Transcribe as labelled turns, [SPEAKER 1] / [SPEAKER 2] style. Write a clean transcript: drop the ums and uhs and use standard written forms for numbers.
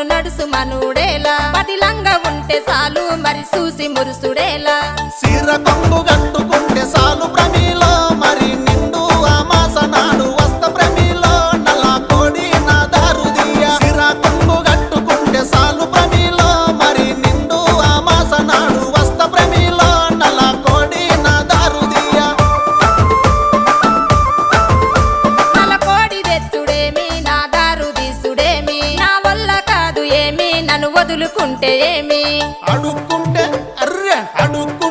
[SPEAKER 1] నన్ను నడుసు మనుడేలా పదిలంగా ఉంటే చాలు మరి చూసి మురుసుడేలా
[SPEAKER 2] సిర కొంగు కట్టుకుంటే సాలు ప్రమిలో మరి నిండు అమాస నాడు వస్త ప్రమిలో నల్ల కోడి నా దారుదియ సిర కొంగు కట్టుకుంటే సాలు ప్రమిలో మరి నిండు అమాస నాడు వస్త ప్రమిలో నల్ల కోడి నా దారుదియ
[SPEAKER 1] నల్ల కోడి తెచ్చుడేమి నా దారు తీసుడేమి నా వల్ల కాదు ఏమి నన్ను వదులుకుంటే ఏమి
[SPEAKER 2] అడుక్కుంటే అర్రె అడుక్కుంటే